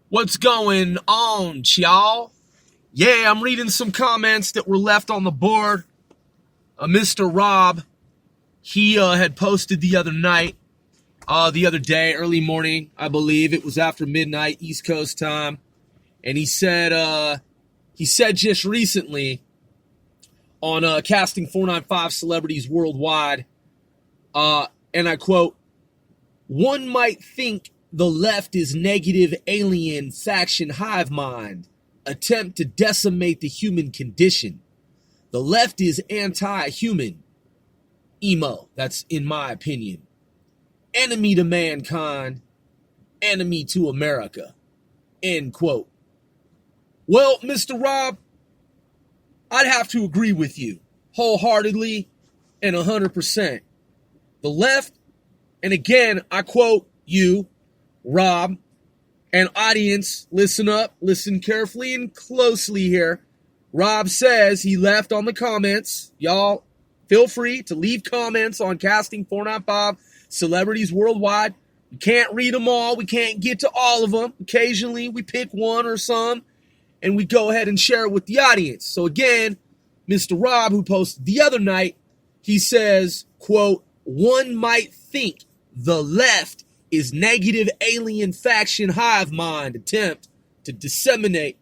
What's going on, y'all? Yeah, I'm reading some comments that were left on the board. Mr. Rob, he had posted the other day, early morning, I believe. It was after midnight, East Coast time. And he said just recently on Casting 495 Celebrities Worldwide, and I quote, "One might think the left is negative alien faction hive mind, attempt to decimate the human condition. The left is anti-human. Emo, that's in my opinion. Enemy to mankind, enemy to America." End quote. Well, Mr. Rob, I'd have to agree with you wholeheartedly and 100%. The left, and again, I quote you, Rob, and audience, listen up, listen carefully and closely here. Rob says he left on the comments. Y'all, feel free to leave comments on Casting 495 Celebrities Worldwide. We can't read them all. We can't get to all of them. Occasionally, we pick one or some, and we go ahead and share it with the audience. So again, Mr. Rob, who posted the other night, he says, quote, "One might think the left is negative alien faction hive mind attempt to disseminate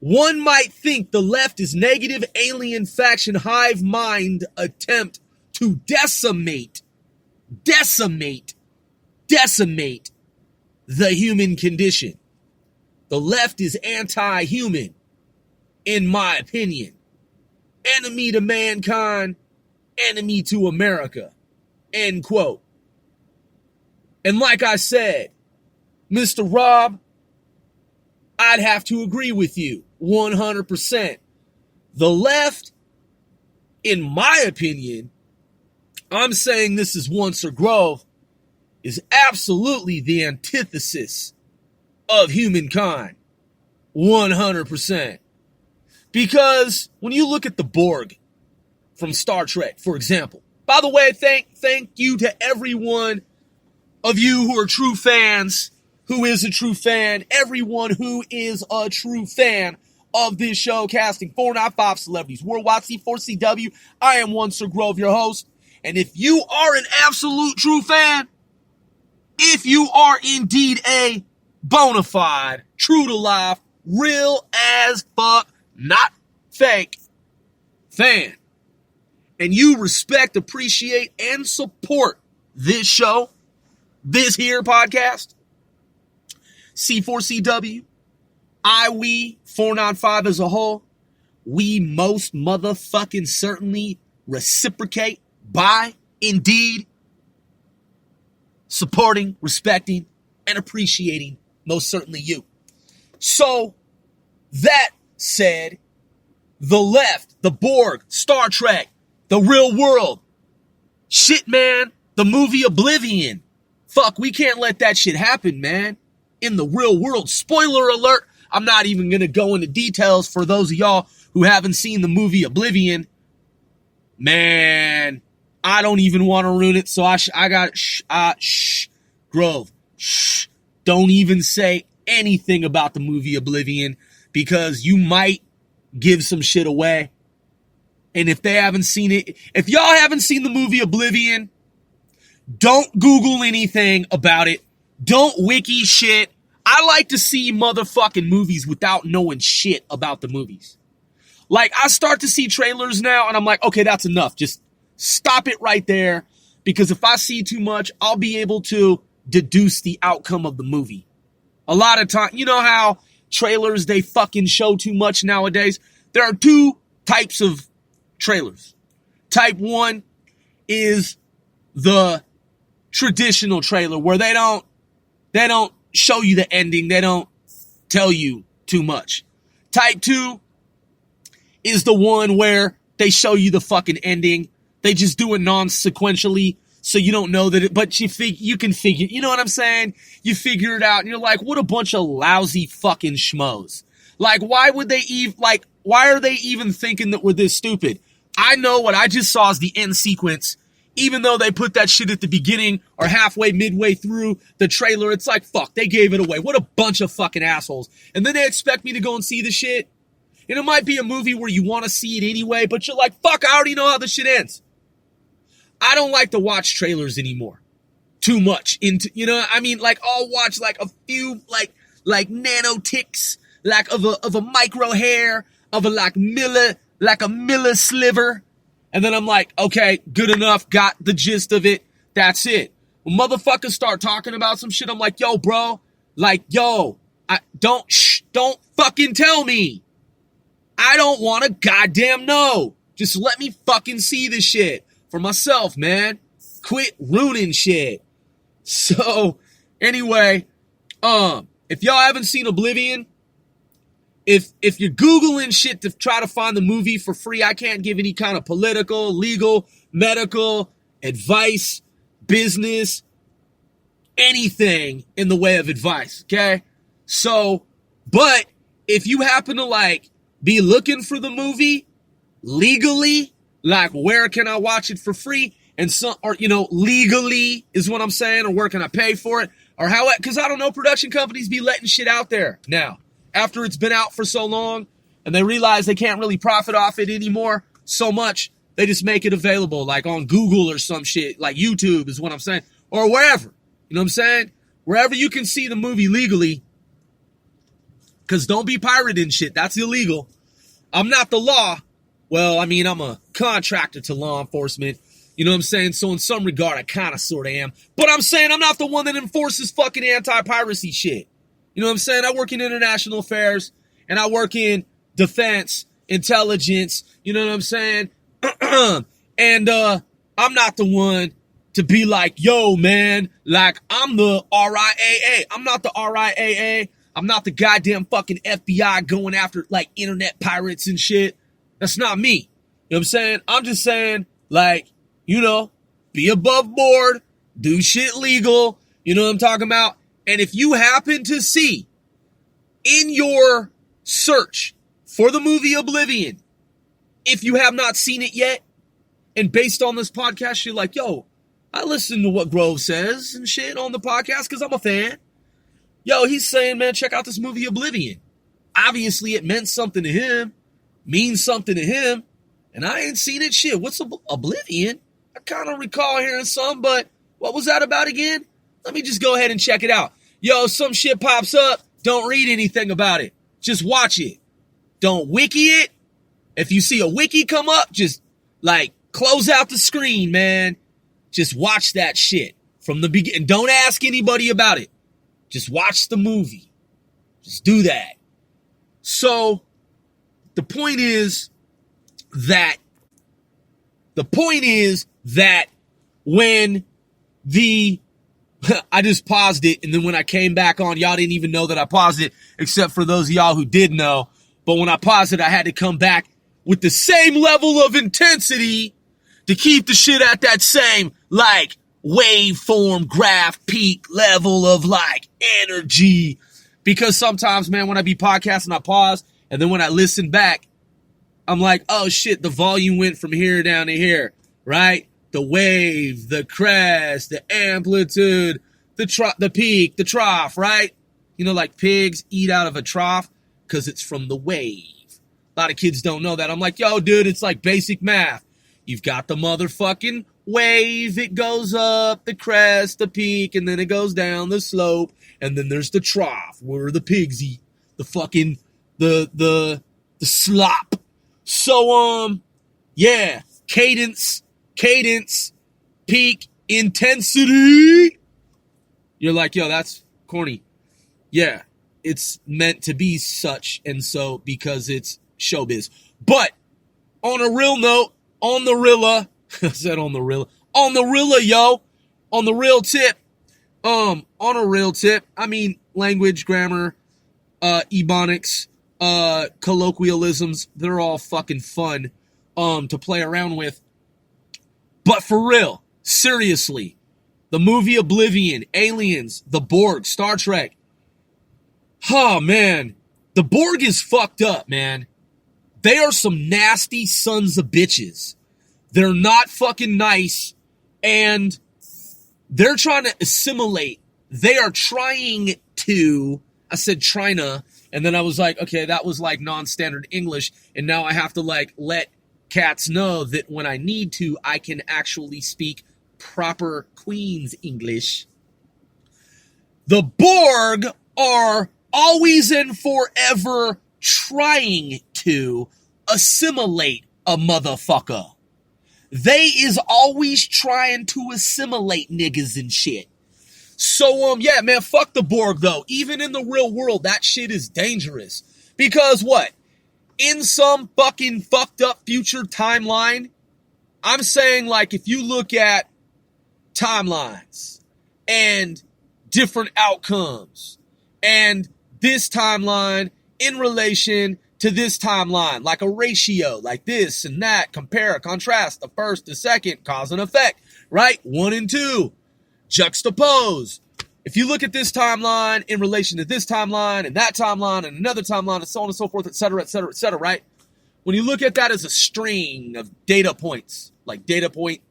One might think the left is negative alien faction hive mind attempt to decimate the human condition. The left is anti-human, in my opinion. Enemy to mankind, enemy to America." End quote. And like I said, Mr. Rob, I'd have to agree with you 100%. The left, in my opinion, I'm saying this is Once Grove, is absolutely the antithesis of humankind. 100%. Because when you look at the Borg from Star Trek, for example, by the way, thank you to everyone of you who are true fans, who is a true fan, everyone who is a true fan of this show, Casting 495 Celebrities Worldwide, C4CW. I am Once Grove, your host. And if you are an absolute true fan, if you are indeed a bona fide, true to life, real as fuck, not fake fan, and you respect, appreciate, and support this show, this here podcast, C4CW, we 495 as a whole, we most motherfucking certainly reciprocate by indeed supporting, respecting, and appreciating most certainly you. So, that said, the left, the Borg, Star Trek, the real world, shit, man, the movie Oblivion. Fuck, we can't let that shit happen, man. In the real world. Spoiler alert, I'm not even going to go into details for those of y'all who haven't seen the movie Oblivion. Man, I don't even want to ruin it, so Grove, don't even say anything about the movie Oblivion, because you might give some shit away. And if they haven't seen it, if y'all haven't seen the movie Oblivion, don't Google anything about it. Don't wiki shit. I like to see motherfucking movies without knowing shit about the movies. Like, I start to see trailers now, and I'm like, okay, that's enough. Just stop it right there. Because if I see too much, I'll be able to deduce the outcome of the movie. A lot of time, you know how trailers, they fucking show too much nowadays? There are two types of trailers. Type 1 is the traditional trailer where they don't show you the ending. They don't tell you too much. Type 2 is the one where they show you the fucking ending. They just do it non-sequentially, so you don't know that it, but you can figure, you know what I'm saying? You figure it out, and you're like, what a bunch of lousy fucking schmoes. Like, why are they even thinking that we're this stupid? I know what I just saw is the end sequence even though they put that shit at the beginning or halfway, midway through the trailer, it's like, fuck, they gave it away. What a bunch of fucking assholes. And then they expect me to go and see the shit. And it might be a movie where you want to see it anyway, but you're like, fuck, I already know how the shit ends. I don't like to watch trailers anymore. Too much into, you know, I mean, like, I'll watch like a few, like nano ticks, like of a micro hair, of a like a millisliver. And then I'm like, okay, good enough, got the gist of it, that's it. When motherfuckers start talking about some shit, I'm like, yo, bro, like, yo, don't fucking tell me. I don't want to goddamn know. Just let me fucking see the shit for myself, man. Quit ruining shit. So, anyway, if y'all haven't seen Oblivion, if you're Googling shit to try to find the movie for free, I can't give any kind of political, legal, medical, advice, business, anything in the way of advice, okay? So, but if you happen to, like, be looking for the movie legally, like, where can I watch it for free? And some, or, you know, legally is what I'm saying, or where can I pay for it? Or how, because I don't know, production companies be letting shit out there now. After it's been out for so long, and they realize they can't really profit off it anymore so much, they just make it available, like on Google or some shit, like YouTube is what I'm saying, or wherever. You know what I'm saying? Wherever you can see the movie legally, because don't be pirating shit. That's illegal. I'm not the law. Well, I mean, I'm a contractor to law enforcement. You know what I'm saying? So in some regard, I kind of sort of am. But I'm saying I'm not the one that enforces fucking anti-piracy shit. You know what I'm saying? I work in international affairs, and I work in defense, intelligence, you know what I'm saying? And I'm not the one to be like, yo, man, like, I'm the RIAA. I'm not the RIAA. I'm not the goddamn fucking FBI going after, like, internet pirates and shit. That's not me. You know what I'm saying? I'm just saying, like, you know, be above board, do shit legal, you know what I'm talking about? And if you happen to see in your search for the movie Oblivion, if you have not seen it yet, and based on this podcast, you're like, yo, I listen to what Grove says and shit on the podcast because I'm a fan. Yo, he's saying, man, check out this movie Oblivion. Obviously, it meant something to him, means something to him, and I ain't seen it. Shit, what's Oblivion? I kind of recall hearing some, but what was that about again? Let me just go ahead and check it out. Yo, some shit pops up. Don't read anything about it. Just watch it. Don't wiki it. If you see a wiki come up, just, like, close out the screen, man. Just watch that shit from the beginning. Don't ask anybody about it. Just watch the movie. Just do that. So, the point is that when I just paused it, and then when I came back on, y'all didn't even know that I paused it, except for those of y'all who did know. But when I paused it, I had to come back with the same level of intensity to keep the shit at that same, like, waveform, graph, peak level of, like, energy. Because sometimes, man, when I be podcasting, I pause, and then when I listen back, I'm like, oh shit, the volume went from here down to here, right? The wave, the crest, the amplitude, the peak, the trough, right? You know, like pigs eat out of a trough because it's from the wave. A lot of kids don't know that. I'm like, yo, dude, it's like basic math. You've got the motherfucking wave. It goes up, the crest, the peak, and then it goes down the slope. And then there's the trough where the pigs eat the fucking, the slop. So, yeah, cadence, peak, intensity. You're like, yo, that's corny. Yeah, it's meant to be such, and so, because it's showbiz. But, on a real note, on the Rilla, I said on the Rilla, yo, on the real tip, on a real tip, I mean, language, grammar, ebonics, colloquialisms, they're all fucking fun, to play around with. But for real, seriously, the movie Oblivion, Aliens, the Borg, Star Trek. Oh, man. The Borg is fucked up, man. They are some nasty sons of bitches. They're not fucking nice. And they're trying to assimilate. They are trying to, I said China, and then I was like, okay, that was like non-standard English, and now I have to like let cats know that when I need to, I can actually speak proper Queen's English. The Borg are always and forever trying to assimilate a motherfucker. They is always trying to assimilate niggas and shit. So, yeah, man, fuck the Borg, though. Even in the real world, that shit is dangerous. Because what? In some fucking fucked up future timeline, I'm saying, like, if you look at timelines and different outcomes and this timeline in relation to this timeline, like a ratio, like this and that, compare, contrast, the first, the second, cause and effect, right? 1 and 2. Juxtapose. If you look at this timeline in relation to this timeline and that timeline and another timeline and so on and so forth, et cetera, right? When you look at that as a string of data points, like data point,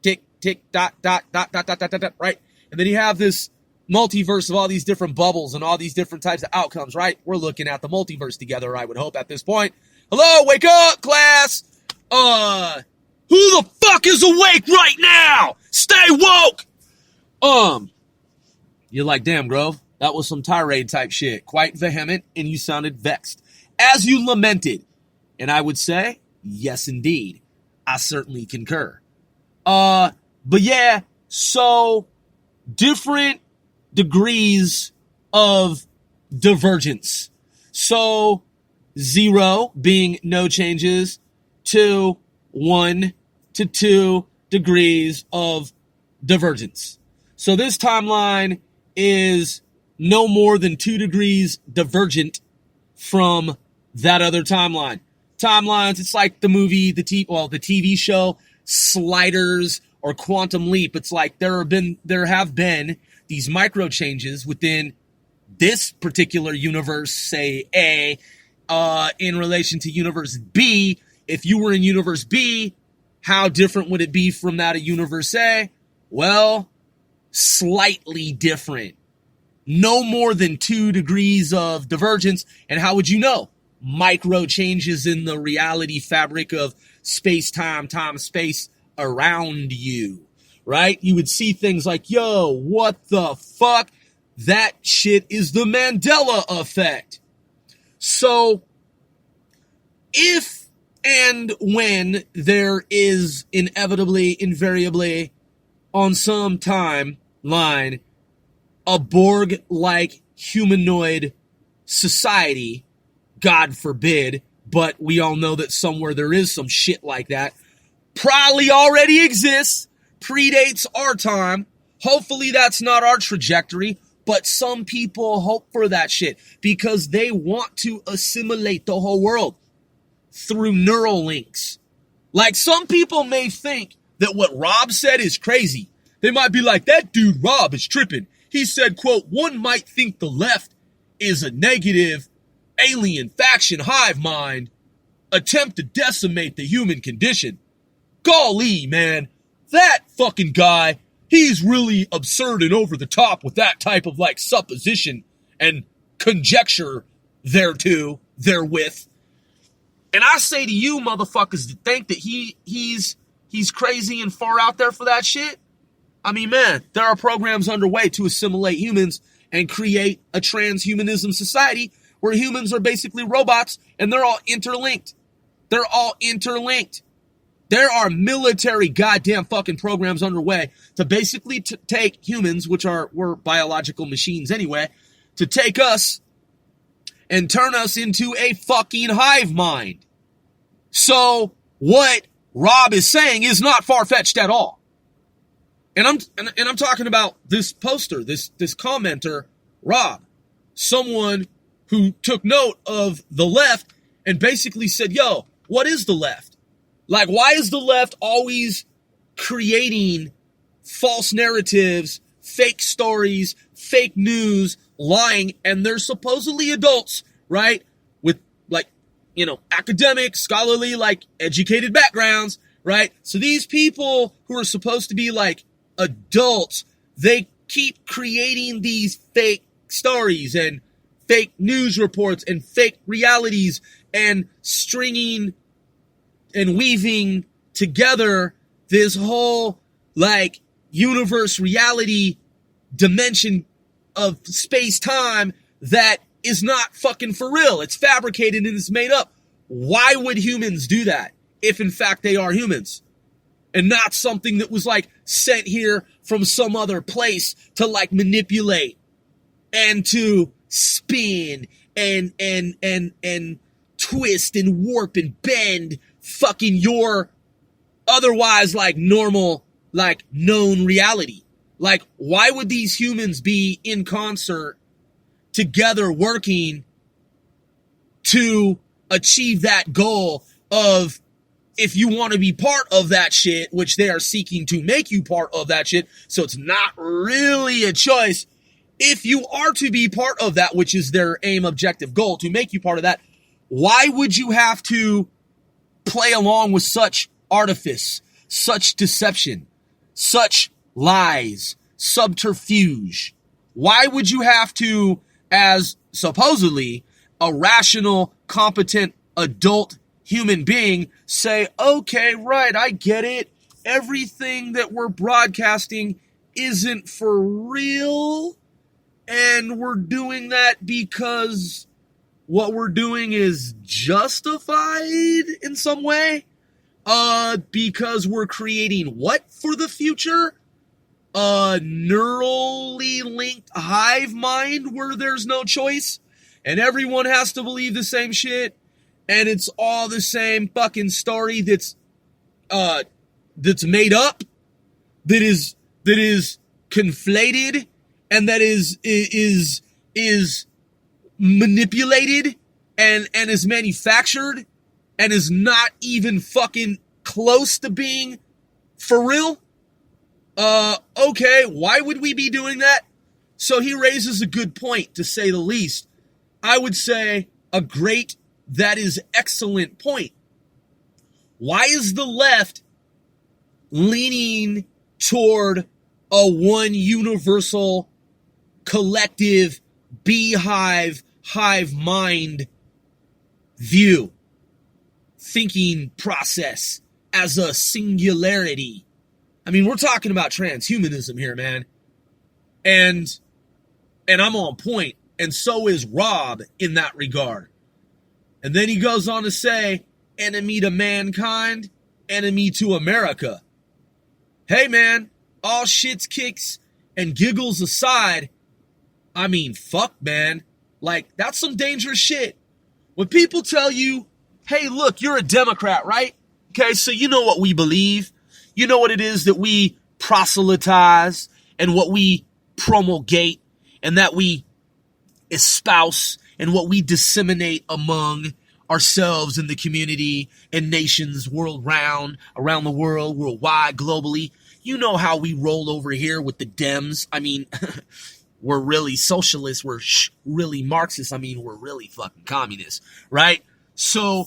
tick, tick, dot, right? And then you have this multiverse of all these different bubbles and all these different types of outcomes, right? We're looking at the multiverse together, I would hope, at this point. Hello, wake up, class! Who the fuck is awake right now? Stay woke! You're like, damn, Grove, that was some tirade type shit. Quite vehement, and you sounded vexed. As you lamented. And I would say, yes, indeed. I certainly concur. But yeah, so different degrees of divergence. So 0 being no changes to 1 to 2 degrees of divergence. So this timeline is no more than 2 degrees divergent from that other timeline. Timelines, it's like the movie, the TV show Sliders or Quantum Leap. It's like there have been these micro changes within this particular universe, say A, in relation to universe B. If you were in universe B, how different would it be from that of universe A? Well, slightly different. No more than 2 degrees of divergence. And how would you know? Micro changes in the reality fabric of space-time, time-space around you, right? You would see things like, yo, what the fuck? That shit is the Mandela effect. So, if and when there is inevitably, invariably, on some timeline, a Borg-like humanoid society, God forbid, but we all know that somewhere there is some shit like that, probably already exists, predates our time. Hopefully that's not our trajectory, but some people hope for that shit because they want to assimilate the whole world through neural links. Like, some people may think that what Rob said is crazy. They might be like, that dude Rob is tripping. He said, quote, one might think the left is a negative alien faction hive mind attempt to decimate the human condition. Golly, man, that fucking guy, he's really absurd and over the top with that type of like supposition and conjecture therewith. And I say to you motherfuckers to think that he's crazy and far out there for that shit. I mean, man, there are programs underway to assimilate humans and create a transhumanism society where humans are basically robots and they're all interlinked. There are military goddamn fucking programs underway to basically take humans, which we're biological machines anyway, to take us and turn us into a fucking hive mind. So what Rob is saying is not far-fetched at all. And I'm talking about this poster, this commenter, Rob, someone who took note of the left and basically said, yo, what is the left? Like, why is the left always creating false narratives, fake stories, fake news, lying, and they're supposedly adults, right? With, like, academic, scholarly, like, educated backgrounds, right? So these people who are supposed to be like adults, they keep creating these fake stories and fake news reports and fake realities and stringing and weaving together this whole like universe reality dimension of space-time that is not fucking for real. It's fabricated and it's made up. Why would humans do that if in fact they are humans and not something that was like sent here from some other place to like manipulate and to spin and twist and warp and bend fucking your otherwise like normal, like known reality? Like, why would these humans be in concert together working to achieve that goal of, if you want to be part of that shit, which they are seeking to make you part of that shit, so it's not really a choice. If you are to be part of that, which is their aim, objective, goal, to make you part of that, why would you have to play along with such artifice, such deception, such lies, subterfuge? Why would you have to, as supposedly a rational, competent, adult human being, say, okay, right, I get it. Everything that we're broadcasting isn't for real, and we're doing that because what we're doing is justified in some way? Because we're creating what for the future? A neurally linked hive mind where there's no choice and everyone has to believe the same shit and it's all the same fucking story that's made up, that is conflated, and that is manipulated and is manufactured and is not even fucking close to being for real? Okay, why would we be doing that? So he raises a good point, to say the least. I would say a great, that is excellent point. Why is the left leaning toward a one universal collective beehive, hive mind view, thinking process as a singularity? I mean, we're talking about transhumanism here, man. And I'm on point, and so is Rob in that regard. And then he goes on to say, enemy to mankind, enemy to America. Hey, man, all shits, kicks, and giggles aside, I mean, fuck, man. Like, that's some dangerous shit. When people tell you, hey, look, you're a Democrat, right? Okay, so you know what we believe. You know what it is that we proselytize and what we promulgate and that we espouse and what we disseminate among ourselves in the community and nations around the world, worldwide, globally. You know how we roll over here with the Dems. I mean, we're really socialists. We're really Marxists. I mean, we're really fucking communists, right? So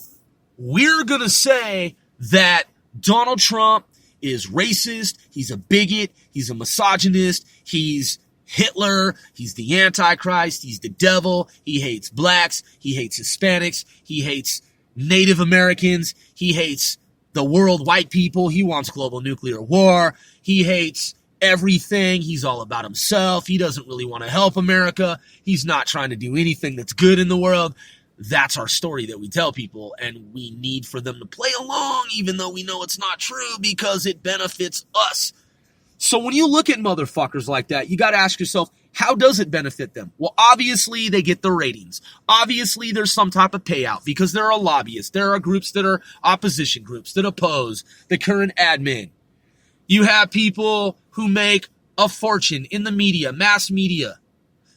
we're going to say that Donald Trump is racist, he's a bigot, he's a misogynist, he's Hitler, he's the Antichrist, he's the devil, he hates blacks, he hates Hispanics, he hates Native Americans, he hates the world, white people, he wants global nuclear war, he hates everything, he's all about himself, he doesn't really want to help America, he's not trying to do anything that's good in the world. That's our story that we tell people, and we need for them to play along even though we know it's not true because it benefits us. So when you look at motherfuckers like that, you got to ask yourself, how does it benefit them? Well, obviously they get the ratings. Obviously there's some type of payout because there are lobbyists. There are groups that are opposition groups that oppose the current admin. You have people who make a fortune in the media, mass media,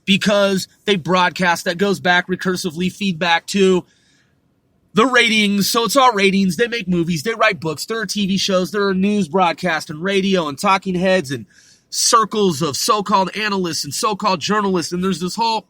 because they broadcast. That goes back recursively, feedback to the ratings. So it's all ratings. They make movies. They write books. There are TV shows. There are news broadcasts and radio and talking heads and circles of so-called analysts and so-called journalists. And there's this whole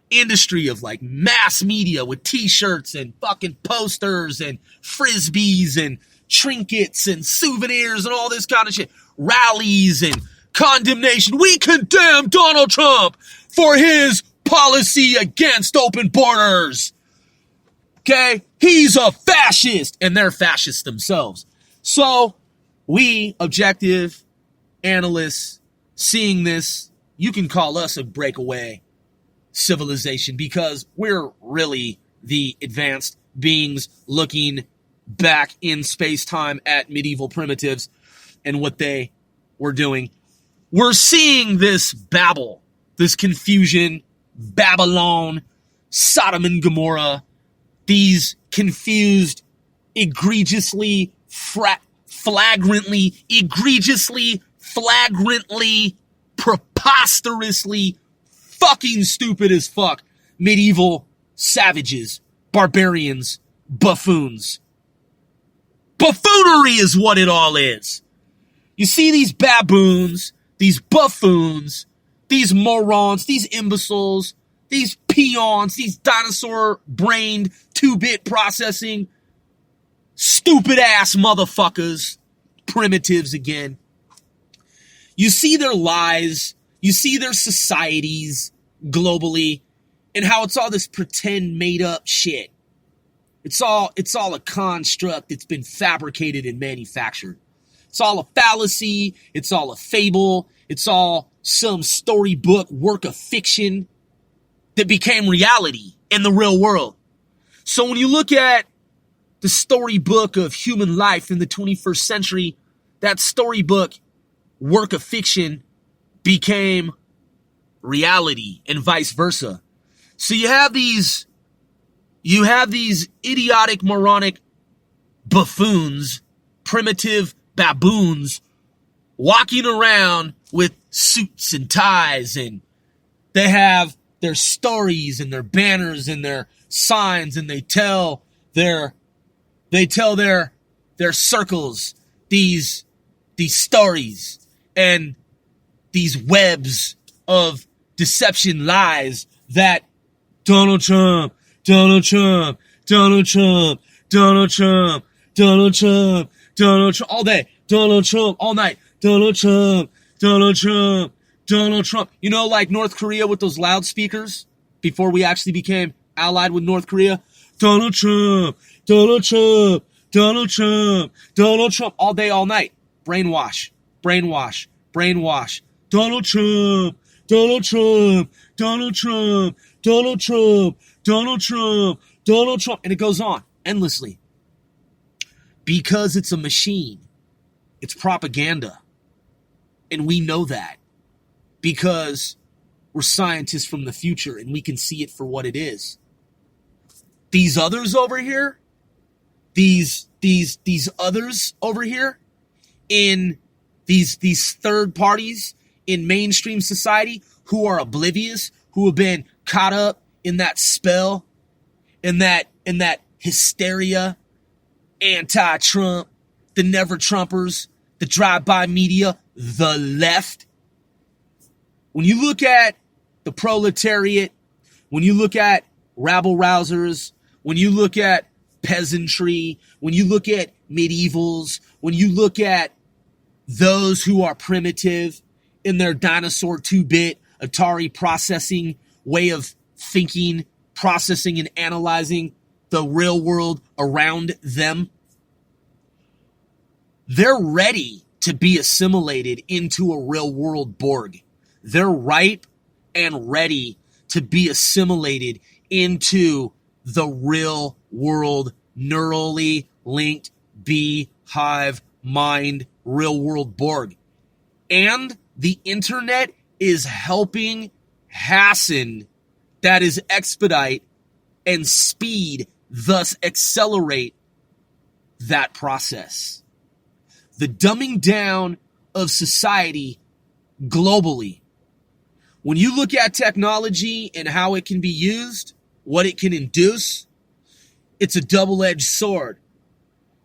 industry of like mass media with t-shirts and fucking posters and frisbees and trinkets and souvenirs and all this kind of shit. Rallies and condemnation. We condemn Donald Trump for his policy against open borders. Okay? He's a fascist. And they're fascists themselves. So, we, objective analysts, seeing this, you can call us a breakaway civilization because we're really the advanced beings looking back in space-time at medieval primitives and what they were doing. We're seeing this Babel, this confusion, Babylon, Sodom and Gomorrah, these confused, egregiously, flagrantly, preposterously, fucking stupid as fuck, medieval savages, barbarians, buffoons. Buffoonery is what it all is. You see these baboons, these buffoons, these morons, these imbeciles, these peons, these dinosaur-brained, 2-bit processing, stupid-ass motherfuckers, primitives again. You see their lies, you see their societies globally, and how it's all this pretend made-up shit. It's all a construct that's been fabricated and manufactured. It's all a fallacy, it's all a fable, it's all some storybook work of fiction that became reality in the real world. So when you look at the storybook of human life in the 21st century, that storybook work of fiction became reality and vice versa. So you have these idiotic, moronic buffoons, primitive baboons, walking around with suits and ties, and they have their stories and their banners and their signs, and they tell their circles these stories and these webs of deception, lies that Donald Trump, all day, Donald Trump, all night, Donald Trump. You know, like North Korea with those loudspeakers before we actually became allied with North Korea? Donald Trump, all day, all night. Brainwash. Donald Trump. And it goes on endlessly. Because it's a machine. It's propaganda. And we know that. Because we're scientists from the future and we can see it for what it is. These others over here, these others over here in these third parties in mainstream society who are oblivious, who have been caught up in that spell, in that hysteria, anti-Trump, the never-Trumpers, the drive-by media, the left. When you look at the proletariat, when you look at rabble-rousers, when you look at peasantry, when you look at medievals, when you look at those who are primitive in their dinosaur 2-bit Atari processing way of thinking, processing and analyzing the real world around them, they're ready to be assimilated into a real world Borg. They're ripe and ready to be assimilated into the real world, neurally linked beehive mind, real world Borg. And the internet is helping hasten, that is expedite and speed, thus accelerate that process. The dumbing down of society globally. When you look at technology and how it can be used, what it can induce, it's a double-edged sword.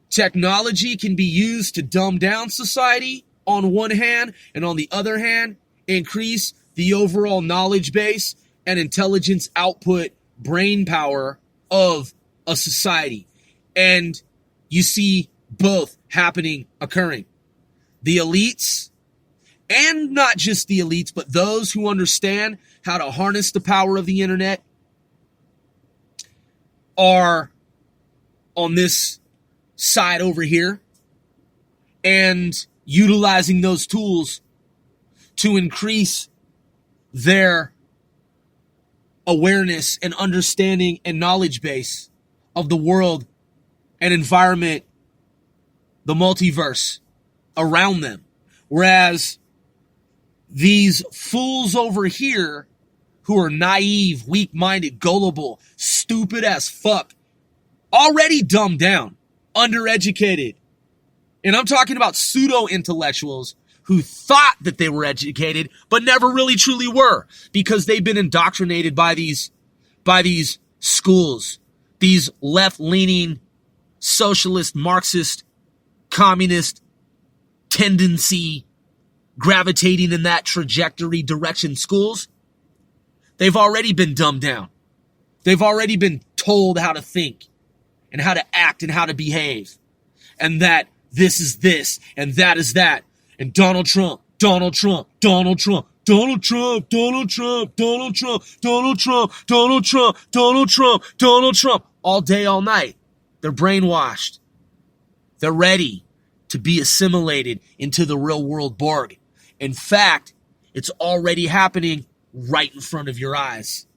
Technology can be used to dumb down society on one hand, and on the other hand, increase the overall knowledge base and intelligence output, brain power of a society. And you see Both happening, occurring. The elites, and not just the elites, but those who understand how to harness the power of the internet, are on this side over here and utilizing those tools to increase their awareness and understanding and knowledge base of the world and environment, the multiverse around them. Whereas these fools over here who are naive, weak-minded, gullible, stupid as fuck, already dumbed down, undereducated. And I'm talking about pseudo-intellectuals who thought that they were educated, but never really truly were, because they've been indoctrinated by these schools, these left-leaning, socialist, Marxist, communist tendency gravitating in that trajectory direction schools. They've already been dumbed down. They've already been told how to think and how to act and how to behave, and that this is this and that is that. And Donald Trump, Donald Trump, Donald Trump, Donald Trump, Donald Trump, Donald Trump, Donald Trump, Donald Trump, Donald Trump, Donald Trump, all day, all night. They're brainwashed. They're ready to be assimilated into the real world Borg. In fact, it's already happening right in front of your eyes.